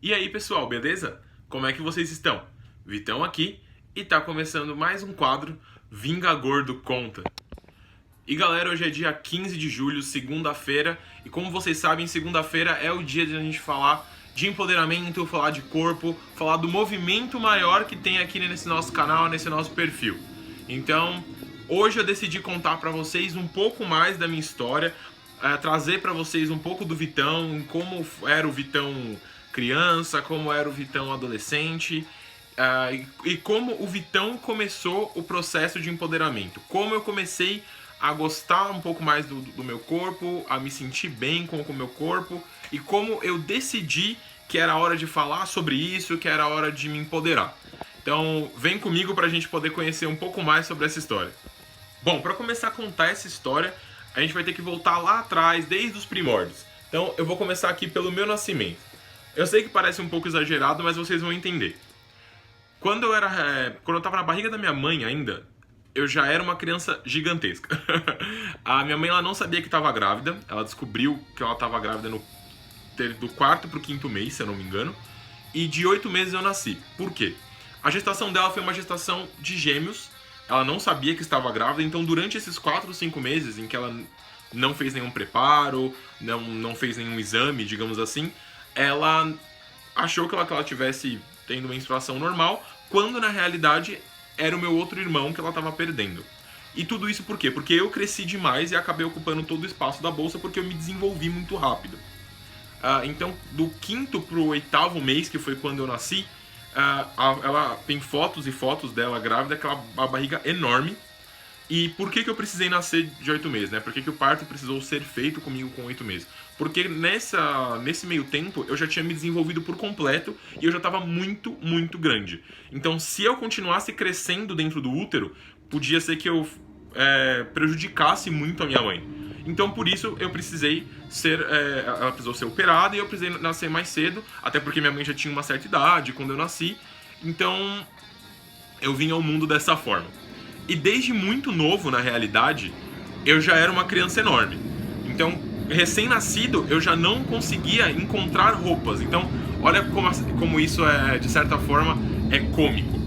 E aí, pessoal, beleza? Como é que vocês estão? Vitão aqui e tá começando mais um quadro Vinga Gordo Conta. E galera, hoje é dia 15 de julho, segunda-feira, e como vocês sabem, segunda-feira é o dia de a gente falar de empoderamento, falar de corpo, falar do movimento maior que tem aqui nesse nosso canal, nesse nosso perfil. Então, hoje eu decidi contar pra vocês um pouco mais da minha história, trazer pra vocês um pouco do Vitão, como era o Vitão criança, como era o Vitão adolescente, e como o Vitão começou o processo de empoderamento. Como eu comecei a gostar um pouco mais do meu corpo, a me sentir bem com o meu corpo, e como eu decidi que era hora de falar sobre isso, que era hora de me empoderar. Então, vem comigo para a gente poder conhecer um pouco mais sobre essa história. Bom, para começar a contar essa história, a gente vai ter que voltar lá atrás, desde os primórdios. Então, eu vou começar aqui pelo meu nascimento. Eu sei que parece um pouco exagerado, mas vocês vão entender. Quando eu tava na barriga da minha mãe ainda, eu já era uma criança gigantesca. A minha mãe ela não sabia que estava grávida, ela descobriu que ela estava grávida do quarto pro quinto mês, se eu não me engano, e de 8 meses eu nasci. Por quê? A gestação dela foi uma gestação de gêmeos, ela não sabia que estava grávida, então durante esses 4 ou 5 meses em que ela não fez nenhum preparo, não fez nenhum exame, digamos assim, ela achou que ela tivesse tendo uma menstruação normal, quando na realidade era o meu outro irmão que ela estava perdendo. E tudo isso por quê? Porque eu cresci demais e acabei ocupando todo o espaço da bolsa porque eu me desenvolvi muito rápido. Então, do quinto pro oitavo mês, que foi quando eu nasci, ela tem fotos e fotos dela grávida, aquela barriga enorme. E por que eu precisei nascer de 8 meses, né? Por que o parto precisou ser feito comigo com 8 meses? Porque nesse meio tempo eu já tinha me desenvolvido por completo e eu já estava muito, muito grande. Então, se eu continuasse crescendo dentro do útero, podia ser que eu prejudicasse muito a minha mãe. Então, por isso, eu precisei ela precisou ser operada e eu precisei nascer mais cedo, até porque minha mãe já tinha uma certa idade quando eu nasci. Então, eu vim ao mundo dessa forma. E desde muito novo, na realidade, eu já era uma criança enorme. Então, recém-nascido, eu já não conseguia encontrar roupas. Então, olha como isso é, de certa forma, é cômico.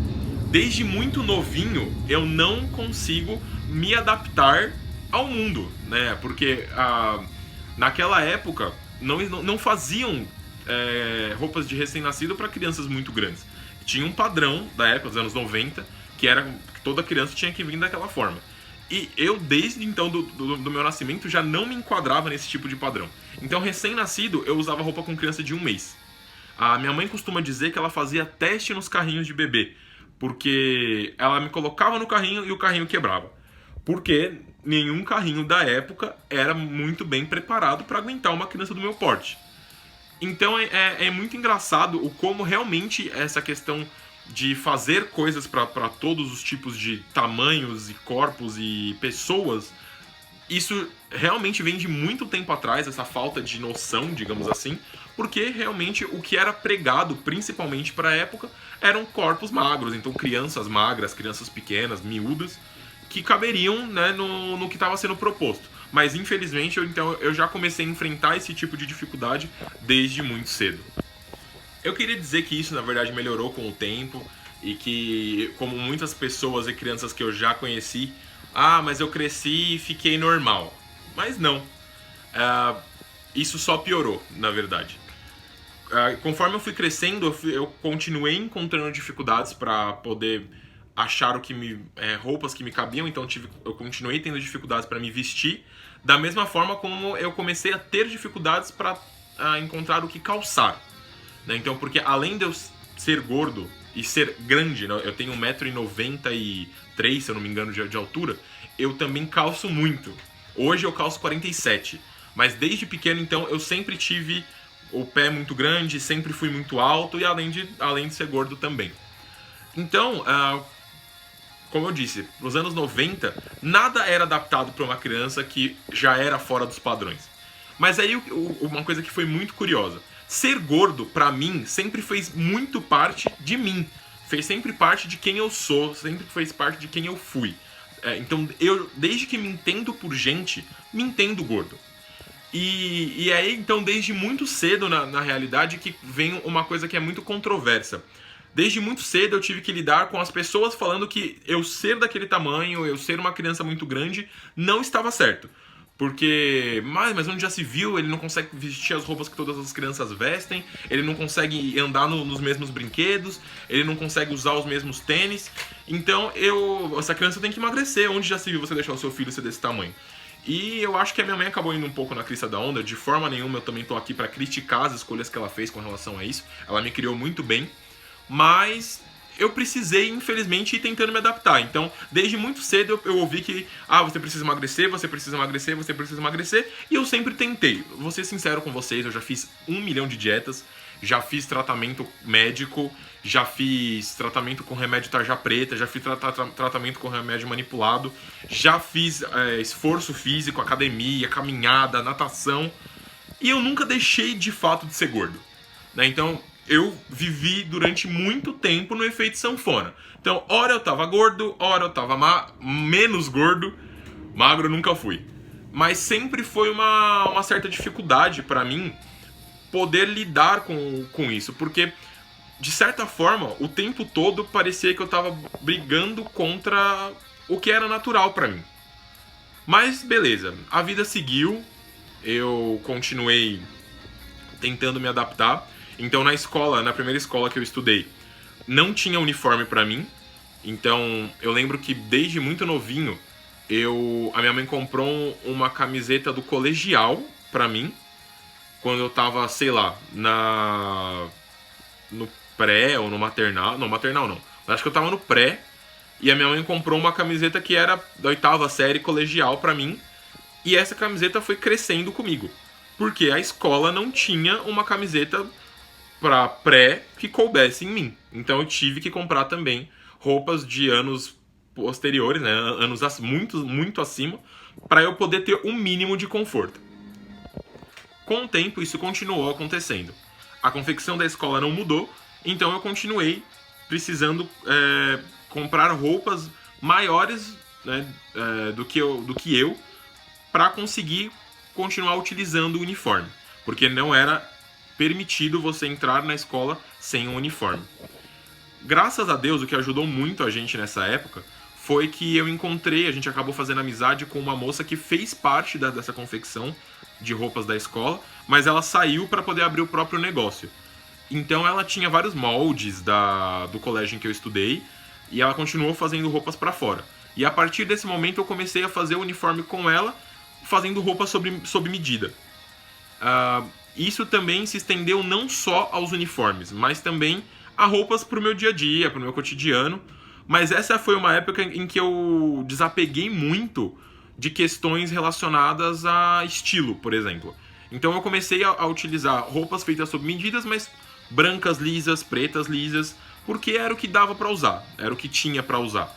Desde muito novinho, eu não consigo me adaptar ao mundo, né? Porque naquela época não faziam roupas de recém-nascido para crianças muito grandes. Tinha um padrão da época, dos anos 90, que era que toda criança tinha que vir daquela forma. E eu, desde então do meu nascimento, já não me enquadrava nesse tipo de padrão. Então, recém-nascido, eu usava roupa com criança de 1 mês. A minha mãe costuma dizer que ela fazia teste nos carrinhos de bebê, porque ela me colocava no carrinho e o carrinho quebrava. Porque nenhum carrinho da época era muito bem preparado para aguentar uma criança do meu porte. Então é muito engraçado o como realmente essa questão de fazer coisas para todos os tipos de tamanhos e corpos e pessoas, isso realmente vem de muito tempo atrás, essa falta de noção, digamos assim, porque realmente o que era pregado, principalmente para a época, eram corpos magros, então crianças magras, crianças pequenas, miúdas, que caberiam, né, no que estava sendo proposto. Mas infelizmente eu já comecei a enfrentar esse tipo de dificuldade desde muito cedo. Eu queria dizer que isso na verdade melhorou com o tempo e que, como muitas pessoas e crianças que eu já conheci, mas eu cresci e fiquei normal. Mas não. Isso só piorou, na verdade. Conforme eu fui crescendo, eu continuei encontrando dificuldades para poder achar roupas que me cabiam, então eu continuei tendo dificuldades para me vestir, da mesma forma como eu comecei a ter dificuldades para encontrar o que calçar, né? Então, porque além de eu ser gordo e ser grande, né? Eu tenho 1,93 m, se eu não me engano, de altura, eu também calço muito. Hoje eu calço 47, mas desde pequeno, então, eu sempre tive o pé muito grande, sempre fui muito alto e além de ser gordo também. Então, como eu disse, nos anos 90, nada era adaptado para uma criança que já era fora dos padrões. Mas aí uma coisa que foi muito curiosa. Ser gordo, pra mim, sempre fez muito parte de mim. Fez sempre parte de quem eu sou, sempre fez parte de quem eu fui. Então, eu, desde que me entendo por gente, me entendo gordo. E aí, então, desde muito cedo, na realidade, que vem uma coisa que é muito controversa. Desde muito cedo eu tive que lidar com as pessoas falando que eu ser daquele tamanho, eu ser uma criança muito grande, não estava certo. Porque, mas onde já se viu, ele não consegue vestir as roupas que todas as crianças vestem, ele não consegue andar nos mesmos brinquedos, ele não consegue usar os mesmos tênis. Então, essa criança tem que emagrecer. Onde já se viu você deixar o seu filho ser desse tamanho? E eu acho que a minha mãe acabou indo um pouco na crista da onda. De forma nenhuma eu também tô aqui pra criticar as escolhas que ela fez com relação a isso. Ela me criou muito bem, mas eu precisei, infelizmente, ir tentando me adaptar. Então, desde muito cedo eu ouvi que você precisa emagrecer, você precisa emagrecer, você precisa emagrecer. E eu sempre tentei. Vou ser sincero com vocês, eu já fiz 1 milhão de dietas, já fiz tratamento médico, já fiz tratamento com remédio tarja preta, já fiz tratamento com remédio manipulado, já fiz esforço físico, academia, caminhada, natação, e eu nunca deixei de fato de ser gordo, né? Então eu vivi durante muito tempo no efeito sanfona. Então, ora eu tava gordo, ora eu tava menos gordo, magro eu nunca fui. Mas sempre foi uma certa dificuldade pra mim poder lidar com isso, porque de certa forma, o tempo todo parecia que eu tava brigando contra o que era natural pra mim. Mas beleza, a vida seguiu, eu continuei tentando me adaptar. Então na escola, na primeira escola que eu estudei, não tinha uniforme pra mim. Então eu lembro que desde muito novinho, a minha mãe comprou uma camiseta do colegial pra mim, quando eu tava, sei lá, no pré ou no maternal. Não, maternal não. Acho que eu tava no pré. E a minha mãe comprou uma camiseta que era da 8ª série colegial pra mim. E essa camiseta foi crescendo comigo. Porque a escola não tinha uma camiseta pra pré que coubesse em mim. Então eu tive que comprar também roupas de anos posteriores, né? Anos muito, muito acima, pra eu poder ter um mínimo de conforto. Com o tempo, isso continuou acontecendo. A confecção da escola não mudou, então eu continuei precisando comprar roupas maiores, né, do que eu para conseguir continuar utilizando o uniforme. Porque não era permitido você entrar na escola sem um uniforme. Graças a Deus, o que ajudou muito a gente nessa época foi que a gente acabou fazendo amizade com uma moça que fez parte dessa confecção de roupas da escola, mas ela saiu para poder abrir o próprio negócio. Então ela tinha vários moldes do colégio em que eu estudei e ela continuou fazendo roupas para fora. E a partir desse momento eu comecei a fazer o uniforme com ela, fazendo roupas sob medida. Isso também se estendeu não só aos uniformes, mas também a roupas para o meu dia a dia, para o meu cotidiano. Mas essa foi uma época em que eu desapeguei muito de questões relacionadas a estilo, por exemplo. Então eu comecei a utilizar roupas feitas sob medidas, mas brancas lisas, pretas lisas, porque era o que dava para usar, era o que tinha para usar.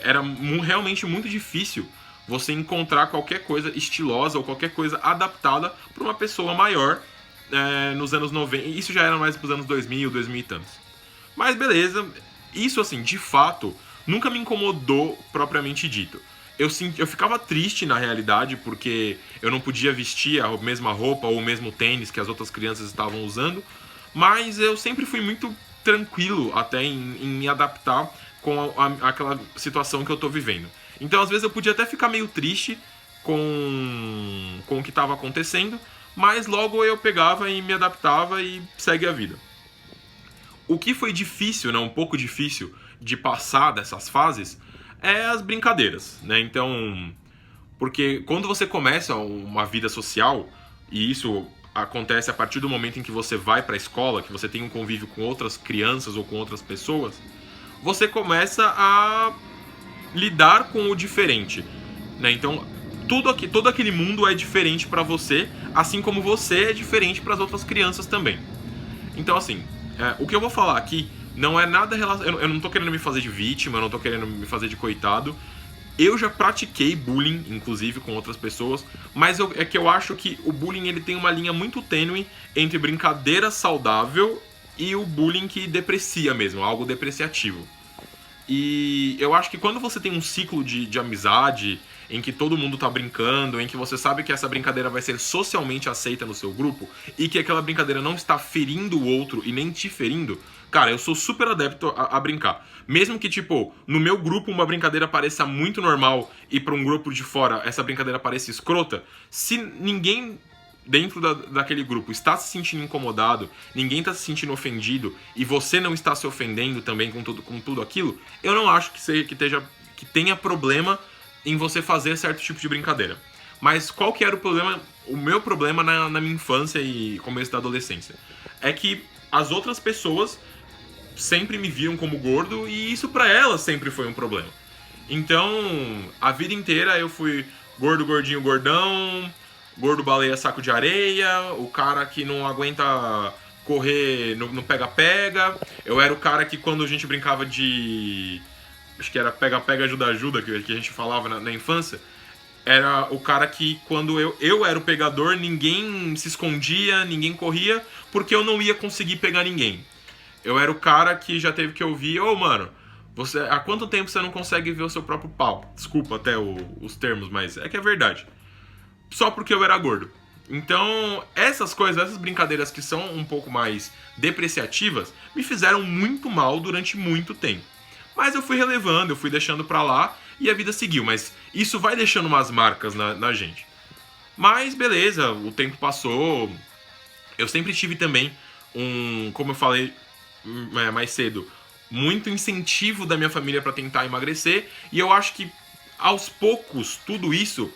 Era realmente muito difícil você encontrar qualquer coisa estilosa ou qualquer coisa adaptada para uma pessoa maior nos anos 90. Isso já era mais para os anos 2000, 2000 e tantos. Mas beleza, isso assim, de fato, nunca me incomodou propriamente dito. Eu ficava triste na realidade porque eu não podia vestir a mesma roupa ou o mesmo tênis que as outras crianças estavam usando, mas eu sempre fui muito tranquilo até em me adaptar com aquela situação que eu tô vivendo. Então às vezes eu podia até ficar meio triste com o que estava acontecendo, mas logo eu pegava e me adaptava e segue a vida. O que foi difícil, né, um pouco difícil de passar dessas fases é as brincadeiras, né? Então, porque quando você começa uma vida social, e isso acontece a partir do momento em que você vai para a escola, que você tem um convívio com outras crianças ou com outras pessoas, você começa a lidar com o diferente, né? Então, todo aquele mundo é diferente para você, assim como você é diferente para as outras crianças também. Então, assim, o que eu vou falar aqui não é nada relacionado. Eu não tô querendo me fazer de vítima, eu não tô querendo me fazer de coitado. Eu já pratiquei bullying, inclusive, com outras pessoas, mas é que eu acho que o bullying ele tem uma linha muito tênue entre brincadeira saudável e o bullying que deprecia mesmo, algo depreciativo. E eu acho que quando você tem um ciclo de amizade, em que todo mundo tá brincando, em que você sabe que essa brincadeira vai ser socialmente aceita no seu grupo, e que aquela brincadeira não está ferindo o outro e nem te ferindo, cara, eu sou super adepto a brincar. Mesmo que, tipo, no meu grupo uma brincadeira pareça muito normal e pra um grupo de fora essa brincadeira pareça escrota, se ninguém dentro daquele grupo está se sentindo incomodado, ninguém está se sentindo ofendido e você não está se ofendendo também com tudo aquilo, eu não acho que tenha problema em você fazer certo tipo de brincadeira. Mas qual que era o problema? O meu problema na minha infância e começo da adolescência é que as outras pessoas sempre me viam como gordo e isso pra elas sempre foi um problema. Então, a vida inteira eu fui gordo, gordinho, gordão, gordo baleia saco de areia, o cara que não aguenta correr no pega-pega. Eu era o cara que quando a gente brincava de... acho que era pega-pega, ajuda-ajuda, que a gente falava na infância. Era o cara que quando eu era o pegador, ninguém se escondia, ninguém corria, porque eu não ia conseguir pegar ninguém. Eu era o cara que já teve que ouvir, mano, há quanto tempo você não consegue ver o seu próprio pau? Desculpa até os termos, mas é que é verdade. Só porque eu era gordo. Então, essas coisas, essas brincadeiras que são um pouco mais depreciativas, me fizeram muito mal durante muito tempo. Mas eu fui relevando, eu fui deixando pra lá e a vida seguiu. Mas isso vai deixando umas marcas na gente. Mas beleza, o tempo passou. Eu sempre tive também como eu falei mais cedo, muito incentivo da minha família pra tentar emagrecer. E eu acho que aos poucos, tudo isso,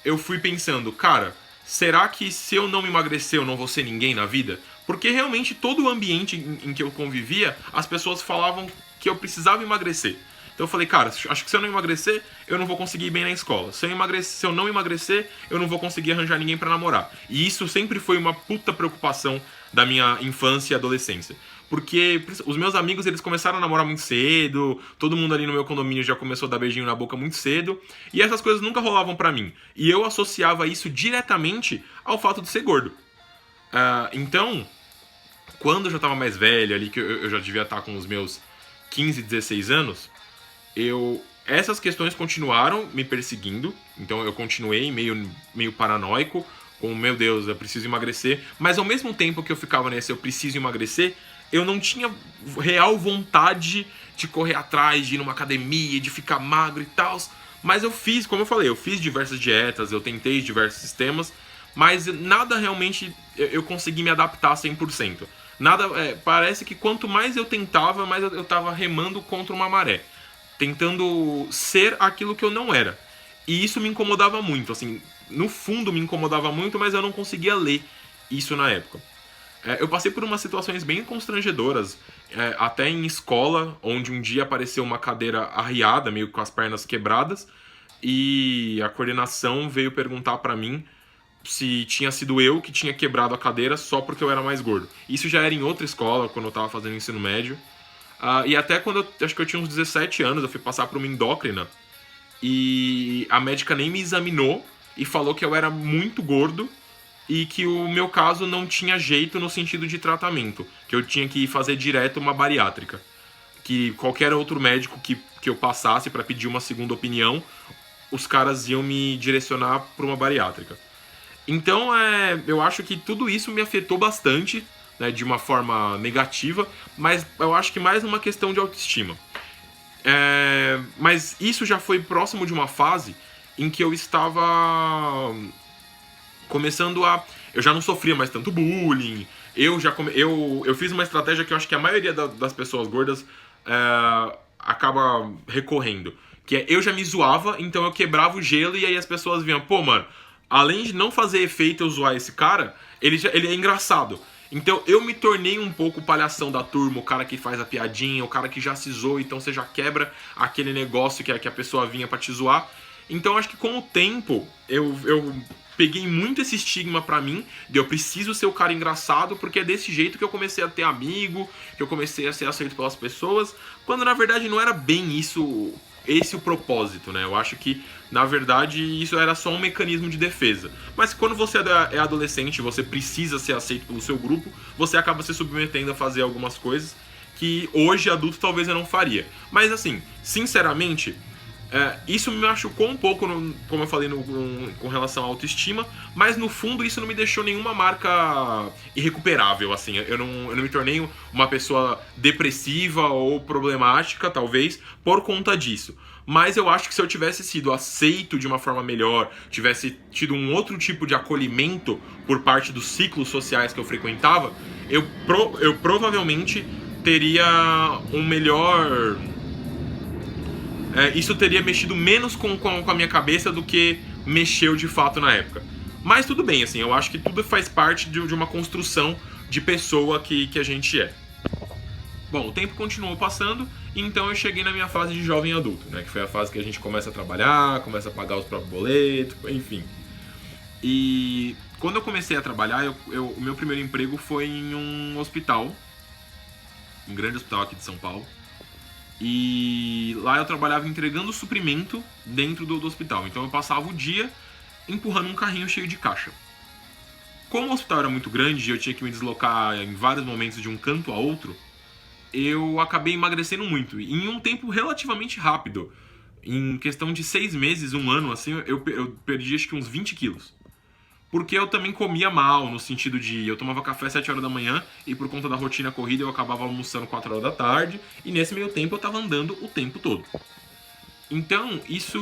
eu fui pensando, cara, será que se eu não emagrecer eu não vou ser ninguém na vida? Porque realmente todo o ambiente em que eu convivia, as pessoas falavam que eu precisava emagrecer. Então eu falei, cara, acho que se eu não emagrecer, eu não vou conseguir ir bem na escola. Se eu não emagrecer, eu não vou conseguir arranjar ninguém pra namorar. E isso sempre foi uma puta preocupação da minha infância e adolescência. Porque os meus amigos, eles começaram a namorar muito cedo, todo mundo ali no meu condomínio já começou a dar beijinho na boca muito cedo, e essas coisas nunca rolavam pra mim. E eu associava isso diretamente ao fato de ser gordo. Então, quando eu já tava mais velho ali, que eu já devia estar com os meus 15, 16 anos, essas questões continuaram me perseguindo, então eu continuei meio paranoico, com, meu Deus, eu preciso emagrecer, mas ao mesmo tempo que eu ficava nesse eu preciso emagrecer, eu não tinha real vontade de correr atrás, de ir numa academia, de ficar magro e tal, mas eu fiz, como eu falei, eu fiz diversas dietas, eu tentei diversos sistemas, mas nada realmente eu consegui me adaptar 100%. Nada, parece que quanto mais eu tentava, mais eu tava remando contra uma maré, tentando ser aquilo que eu não era. E isso me incomodava muito, assim, no fundo me incomodava muito, mas eu não conseguia ler isso na época. Eu passei por umas situações bem constrangedoras, até em escola, onde um dia apareceu uma cadeira arriada, meio com as pernas quebradas, e a coordenação veio perguntar pra mim se tinha sido eu que tinha quebrado a cadeira só porque eu era mais gordo. Isso já era em outra escola, quando eu tava fazendo ensino médio. E até quando acho que eu tinha uns 17 anos, eu fui passar por uma endócrina, e a médica nem me examinou e falou que eu era muito gordo e que o meu caso não tinha jeito no sentido de tratamento, que eu tinha que ir fazer direto uma bariátrica, que qualquer outro médico que eu passasse para pedir uma segunda opinião, os caras iam me direcionar para uma bariátrica. Então eu acho que tudo isso me afetou bastante, né, de uma forma negativa, mas eu acho que mais uma questão de autoestima. Mas isso já foi próximo de uma fase em que eu estava começando eu já não sofria mais tanto bullying, eu fiz uma estratégia que eu acho que a maioria das pessoas gordas acaba recorrendo, que eu já me zoava, então eu quebrava o gelo e aí as pessoas vinham, pô, mano, além de não fazer efeito eu zoar esse cara, ele é engraçado. Então eu me tornei um pouco o palhação da turma, o cara que faz a piadinha, o cara que já se zoa, então você já quebra aquele negócio que a pessoa vinha pra te zoar. Então acho que com o tempo eu peguei muito esse estigma pra mim, de eu preciso ser o cara engraçado, porque é desse jeito que eu comecei a ter amigo, que eu comecei a ser aceito pelas pessoas, quando na verdade não era bem esse o propósito, né? Eu acho que, na verdade, isso era só um mecanismo de defesa. Mas quando você é adolescente, você precisa ser aceito pelo seu grupo, você acaba se submetendo a fazer algumas coisas. que hoje, adulto, talvez eu não faria. Mas assim, sinceramente, isso me machucou um pouco, como eu falei, com relação à autoestima, mas no fundo isso não me deixou nenhuma marca irrecuperável, assim. Eu não me tornei uma pessoa depressiva ou problemática, talvez, por conta disso. Mas eu acho que se eu tivesse sido aceito de uma forma melhor, tivesse tido um outro tipo de acolhimento por parte dos ciclos sociais que eu frequentava, eu provavelmente teria um melhor... isso teria mexido menos com a minha cabeça do que mexeu de fato na época. Mas tudo bem, assim, eu acho que tudo faz parte de uma construção de pessoa que a gente é. Bom, o tempo continuou passando, então eu cheguei na minha fase de jovem adulto, né? Que foi a fase que a gente começa a trabalhar, começa a pagar os próprios boletos, enfim. E quando eu comecei a trabalhar, o meu primeiro emprego foi em um hospital, um grande hospital aqui de São Paulo. E lá eu trabalhava entregando suprimento dentro do hospital. Então eu passava o dia empurrando um carrinho cheio de caixa. Como o hospital era muito grande e eu tinha que me deslocar em vários momentos de um canto a outro, eu acabei emagrecendo muito. E em um tempo relativamente rápido. Em questão de 6 meses, 1 ano, assim, eu perdi acho que uns 20 quilos. Porque eu também comia mal, no sentido de eu tomava café às 7 horas da manhã e por conta da rotina corrida eu acabava almoçando 4 horas da tarde e nesse meio tempo eu tava andando o tempo todo. Então, isso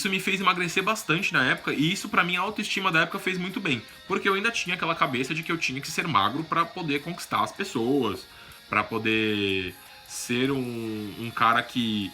me fez emagrecer bastante na época e isso pra mim a autoestima da época fez muito bem. Porque eu ainda tinha aquela cabeça de que eu tinha que ser magro pra poder conquistar as pessoas, pra poder ser um cara que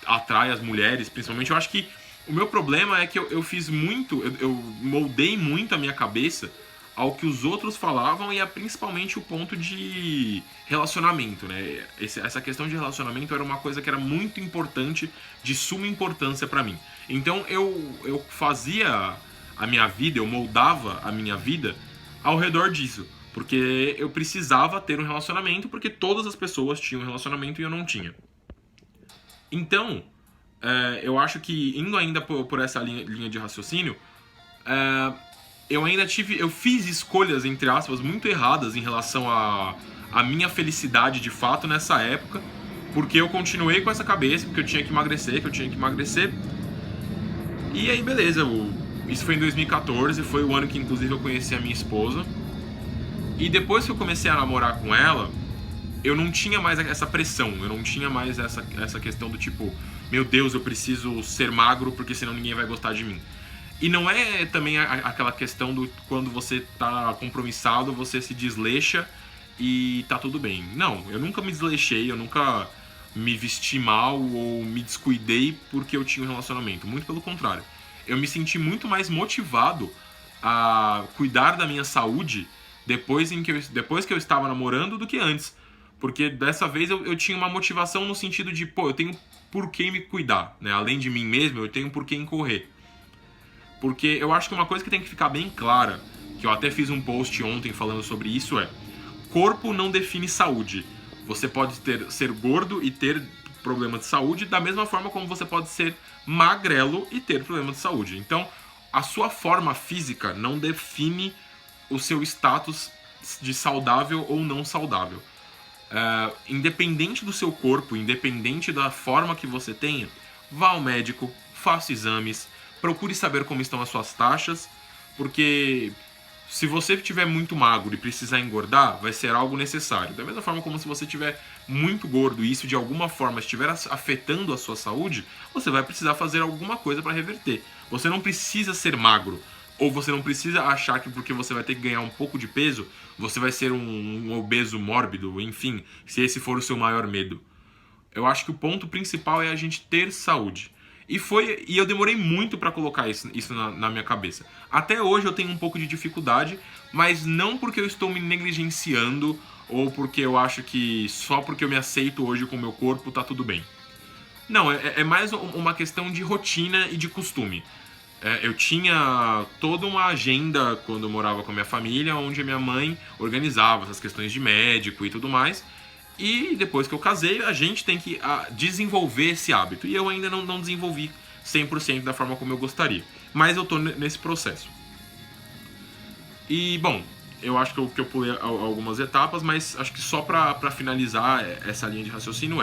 atrai as mulheres, principalmente. Eu acho que o meu problema é que eu fiz muito, eu moldei muito a minha cabeça ao que os outros falavam e é principalmente o ponto de relacionamento, né? Essa questão de relacionamento era uma coisa que era muito importante, de suma importância pra mim. Então eu fazia a minha vida, eu moldava a minha vida ao redor disso. Porque eu precisava ter um relacionamento, porque todas as pessoas tinham um relacionamento e eu não tinha. Então, eu acho que indo ainda por essa linha de raciocínio, eu fiz escolhas, entre aspas, muito erradas em relação à minha felicidade de fato nessa época, porque eu continuei com essa cabeça, porque eu tinha que emagrecer, e aí beleza, isso foi em 2014, foi o ano que inclusive eu conheci a minha esposa, e depois que eu comecei a namorar com ela, eu não tinha mais essa pressão, eu não tinha mais essa questão do tipo, meu Deus, eu preciso ser magro porque senão ninguém vai gostar de mim. E não é também aquela questão do quando você tá compromissado, você se desleixa e tá tudo bem. Não, eu nunca me desleixei, eu nunca me vesti mal ou me descuidei porque eu tinha um relacionamento. Muito pelo contrário. Eu me senti muito mais motivado a cuidar da minha saúde depois que eu estava namorando do que antes. Porque dessa vez eu tinha uma motivação no sentido de, pô, eu tenho por que me cuidar, né? Além de mim mesmo, eu tenho por que correr. Porque eu acho que uma coisa que tem que ficar bem clara, que eu até fiz um post ontem falando sobre isso, corpo não define saúde. Você pode ser gordo e ter problema de saúde da mesma forma como você pode ser magrelo e ter problema de saúde. Então, a sua forma física não define o seu status de saudável ou não saudável. Independente do seu corpo, independente da forma que você tenha, vá ao médico, faça exames, procure saber como estão as suas taxas, porque se você estiver muito magro e precisar engordar, vai ser algo necessário. Da mesma forma como se você estiver muito gordo e isso de alguma forma estiver afetando a sua saúde, você vai precisar fazer alguma coisa para reverter. Você não precisa ser magro. Ou você não precisa achar que porque você vai ter que ganhar um pouco de peso, você vai ser um obeso mórbido, enfim, se esse for o seu maior medo. Eu acho que o ponto principal é a gente ter saúde. E eu demorei muito para colocar isso na minha cabeça. Até hoje eu tenho um pouco de dificuldade, mas não porque eu estou me negligenciando ou porque eu acho que só porque eu me aceito hoje com o meu corpo tá tudo bem. Não, é mais uma questão de rotina e de costume. Eu tinha toda uma agenda quando eu morava com a minha família, onde a minha mãe organizava essas questões de médico e tudo mais. E depois que eu casei, a gente tem que desenvolver esse hábito. E eu ainda não desenvolvi 100% da forma como eu gostaria. Mas eu tô nesse processo. E, bom, eu acho que eu pulei algumas etapas, mas acho que só pra finalizar essa linha de raciocínio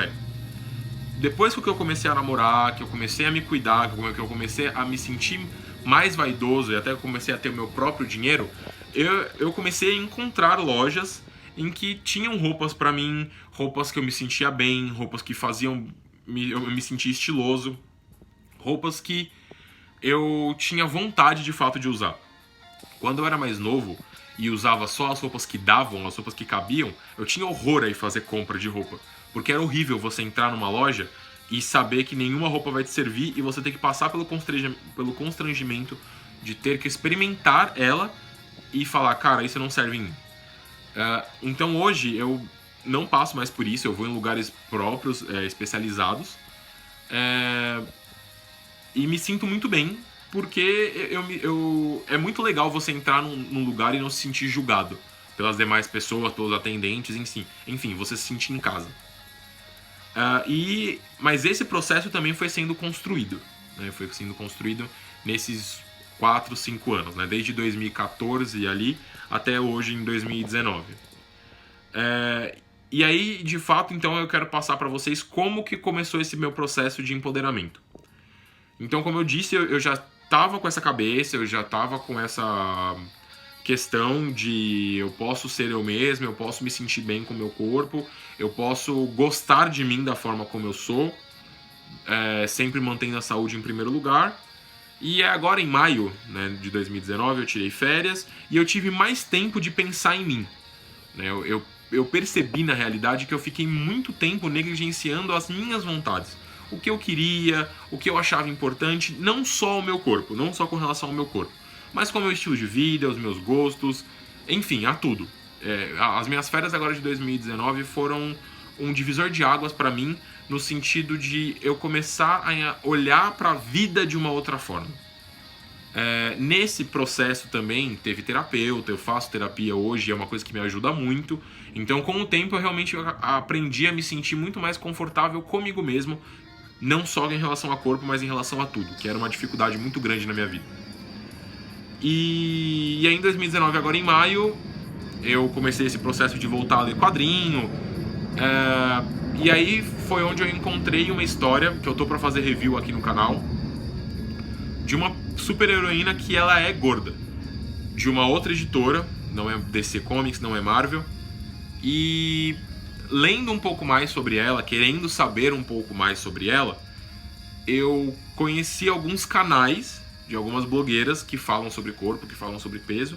depois que eu comecei a namorar, que eu comecei a me cuidar, que eu comecei a me sentir mais vaidoso e até comecei a ter o meu próprio dinheiro, eu comecei a encontrar lojas em que tinham roupas pra mim, roupas que eu me sentia bem, roupas que faziam eu me sentir estiloso, roupas que eu tinha vontade de fato de usar. Quando eu era mais novo e usava só as roupas que davam, as roupas que cabiam, eu tinha horror aí fazer compra de roupa. Porque era horrível você entrar numa loja e saber que nenhuma roupa vai te servir e você ter que passar pelo constrangimento de ter que experimentar ela e falar, cara, isso não serve em mim. Então hoje eu não passo mais por isso, eu vou em lugares próprios, especializados, e me sinto muito bem, porque é muito legal você entrar num lugar e não se sentir julgado pelas demais pessoas, pelos atendentes, enfim, você se sentir em casa. Mas esse processo também foi sendo construído, né? Foi sendo construído nesses 4, 5 anos, né? Desde 2014 ali até hoje em 2019. E aí, de fato, então eu quero passar para vocês como que começou esse meu processo de empoderamento. Então, como eu disse, eu já estava com essa cabeça, eu já estava com essa questão de eu posso ser eu mesmo, eu posso me sentir bem com o meu corpo, eu posso gostar de mim da forma como eu sou, sempre mantendo a saúde em primeiro lugar. E agora em maio, né, de 2019 eu tirei férias e eu tive mais tempo de pensar em mim. Né? Eu percebi na realidade que eu fiquei muito tempo negligenciando as minhas vontades. O que eu queria, o que eu achava importante, não só o meu corpo, não só com relação ao meu corpo, mas com o meu estilo de vida, os meus gostos, enfim, a tudo. As minhas férias agora de 2019 foram um divisor de águas para mim, no sentido de eu começar a olhar para a vida de uma outra forma. Nesse processo também teve terapeuta, eu faço terapia hoje, é uma coisa que me ajuda muito. Então, com o tempo, eu realmente aprendi a me sentir muito mais confortável comigo mesmo, não só em relação a corpo, mas em relação a tudo, que era uma dificuldade muito grande na minha vida. E aí em 2019, agora em maio, eu comecei esse processo de voltar a ler quadrinho. E aí foi onde eu encontrei uma história, que eu tô pra fazer review aqui no canal, de uma super heroína que ela é gorda, de uma outra editora, não é DC Comics, não é Marvel. E lendo um pouco mais sobre ela, querendo saber um pouco mais sobre ela, eu conheci alguns canais de algumas blogueiras que falam sobre corpo, que falam sobre peso,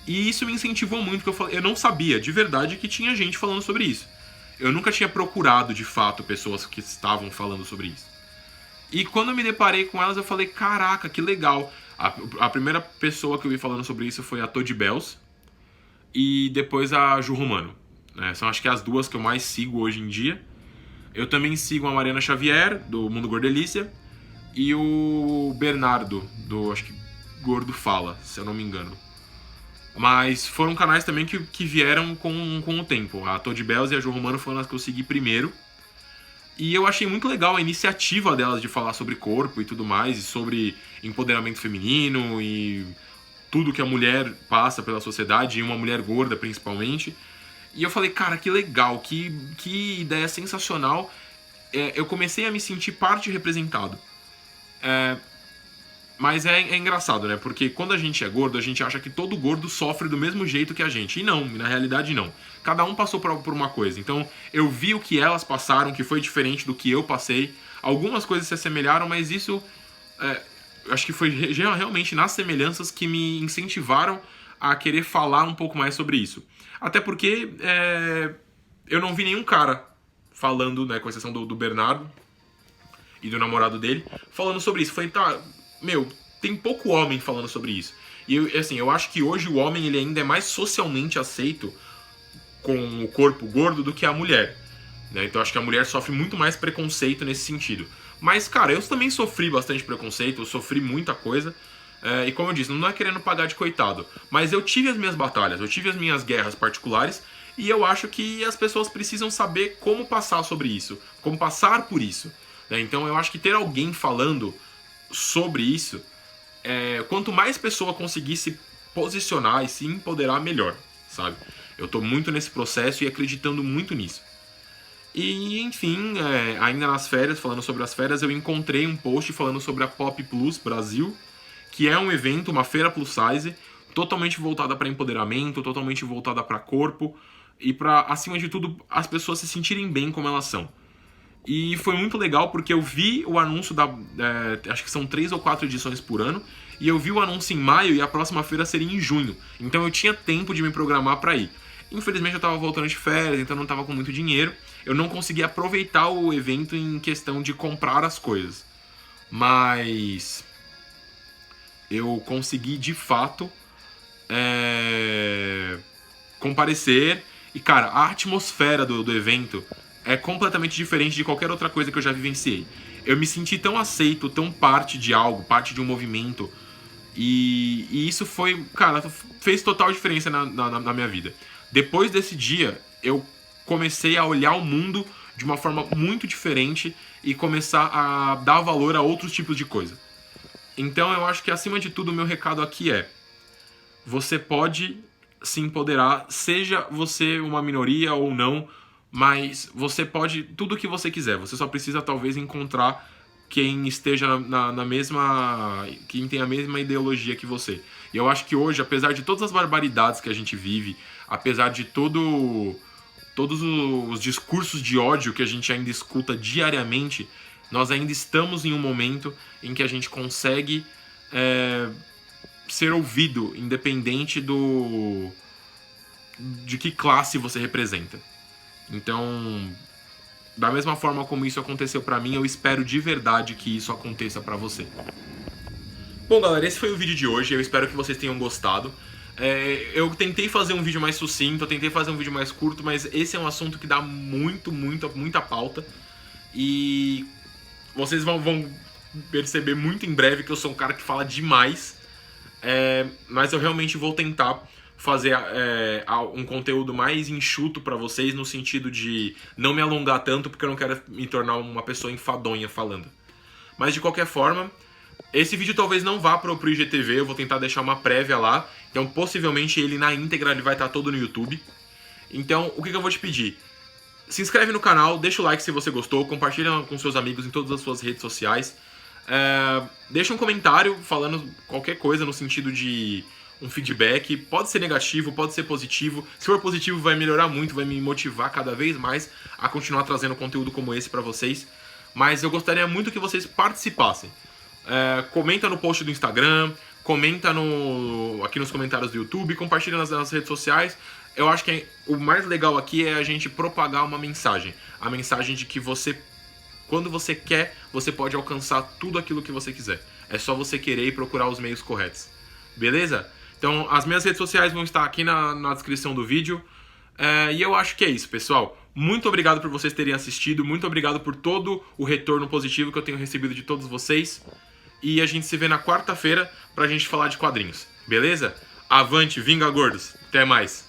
e isso me incentivou muito, porque eu não sabia de verdade que tinha gente falando sobre isso. Eu nunca tinha procurado de fato pessoas que estavam falando sobre isso. E quando eu me deparei com elas, eu falei, caraca, que legal. A primeira pessoa que eu vi falando sobre isso foi a Todd Bells e depois a Ju Romano. São acho que as duas que eu mais sigo hoje em dia. Eu também sigo a Mariana Xavier, do Mundo Gordelícia, e o Bernardo, do acho que Gordo Fala, se eu não me engano. Mas foram canais também que vieram com o tempo. A Todd Bells e a Ju Romano foram as que eu segui primeiro. E eu achei muito legal a iniciativa delas de falar sobre corpo e tudo mais, e sobre empoderamento feminino e tudo que a mulher passa pela sociedade, e uma mulher gorda principalmente. E eu falei, cara, que legal, que ideia sensacional. Eu comecei a me sentir parte representado. Mas é engraçado, né? Porque quando a gente é gordo, a gente acha que todo gordo sofre do mesmo jeito que a gente. E não, na realidade não. Cada um passou por uma coisa. Então eu vi o que elas passaram, que foi diferente do que eu passei. Algumas coisas se assemelharam, mas isso... acho que foi realmente nas semelhanças que me incentivaram a querer falar um pouco mais sobre isso. Até porque eu não vi nenhum cara falando, né, com exceção do Bernardo e do namorado dele, falando sobre isso. Falei, tá... Meu, tem pouco homem falando sobre isso. E assim, eu acho que hoje o homem ele ainda é mais socialmente aceito com o corpo gordo do que a mulher. Né? Então eu acho que a mulher sofre muito mais preconceito nesse sentido. Mas, cara, eu também sofri bastante preconceito, eu sofri muita coisa. E como eu disse, não é querendo pagar de coitado. Mas eu tive as minhas batalhas, eu tive as minhas guerras particulares. E eu acho que as pessoas precisam saber como passar sobre isso, como passar por isso. Né? Então eu acho que ter alguém falando sobre isso, quanto mais pessoa conseguir se posicionar e se empoderar, melhor. sabe? Eu tô muito nesse processo e acreditando muito nisso. E, enfim, ainda nas férias, falando sobre as férias, eu encontrei um post falando sobre a Pop Plus Brasil, que é um evento, uma feira plus size, totalmente voltada para empoderamento, totalmente voltada para corpo e para, acima de tudo, as pessoas se sentirem bem como elas são. E foi muito legal porque eu vi o anúncio acho que são 3 ou 4 edições por ano, e eu vi o anúncio em maio e a próxima feira seria em junho. Então eu tinha tempo de me programar para ir. Infelizmente eu tava voltando de férias, então não tava com muito dinheiro. Eu não consegui aproveitar o evento em questão de comprar as coisas. Mas eu consegui de fato comparecer. E cara, a atmosfera do evento é completamente diferente de qualquer outra coisa que eu já vivenciei. Eu me senti tão aceito, tão parte de algo, parte de um movimento. E isso foi, cara, fez total diferença na minha vida. Depois desse dia, eu comecei a olhar o mundo de uma forma muito diferente e começar a dar valor a outros tipos de coisa. Então eu acho que, acima de tudo, o meu recado aqui é: você pode se empoderar, seja você uma minoria ou não, mas você pode tudo o que você quiser. Você só precisa, talvez, encontrar quem esteja na mesma... quem tem a mesma ideologia que você. E eu acho que hoje, apesar de todas as barbaridades que a gente vive, apesar de todos os discursos de ódio que a gente ainda escuta diariamente, nós ainda estamos em um momento em que a gente consegue ser ouvido, independente de que classe você representa. Então, da mesma forma como isso aconteceu pra mim, eu espero de verdade que isso aconteça pra você. Bom, galera, esse foi o vídeo de hoje. Eu espero que vocês tenham gostado. Eu tentei fazer um vídeo mais sucinto, eu tentei fazer um vídeo mais curto, mas esse é um assunto que dá muita pauta. E vocês vão perceber muito em breve que eu sou um cara que fala demais. Mas eu realmente vou tentar fazer um conteúdo mais enxuto pra vocês, no sentido de não me alongar tanto, porque eu não quero me tornar uma pessoa enfadonha falando. Mas de qualquer forma, esse vídeo talvez não vá pro IGTV, eu vou tentar deixar uma prévia lá. Então possivelmente ele na íntegra ele vai estar todo no YouTube. Então o que eu vou te pedir? Se inscreve no canal, deixa o like se você gostou, compartilha com seus amigos em todas as suas redes sociais. Deixa um comentário falando qualquer coisa no sentido de um feedback. Pode ser negativo, pode ser positivo. Se for positivo vai melhorar muito, vai me motivar cada vez mais a continuar trazendo conteúdo como esse pra vocês. Mas eu gostaria muito que vocês participassem. Comenta no post do Instagram, comenta aqui nos comentários do YouTube, compartilha nas redes sociais. Eu acho que o mais legal aqui é a gente propagar uma mensagem. A mensagem de que você, quando você quer, você pode alcançar tudo aquilo que você quiser. É só você querer e procurar os meios corretos. Beleza? Então, as minhas redes sociais vão estar aqui na descrição do vídeo. E eu acho que é isso, pessoal. Muito obrigado por vocês terem assistido. Muito obrigado por todo o retorno positivo que eu tenho recebido de todos vocês. E a gente se vê na quarta-feira pra gente falar de quadrinhos. Beleza? Avante, vinga gordos. Até mais.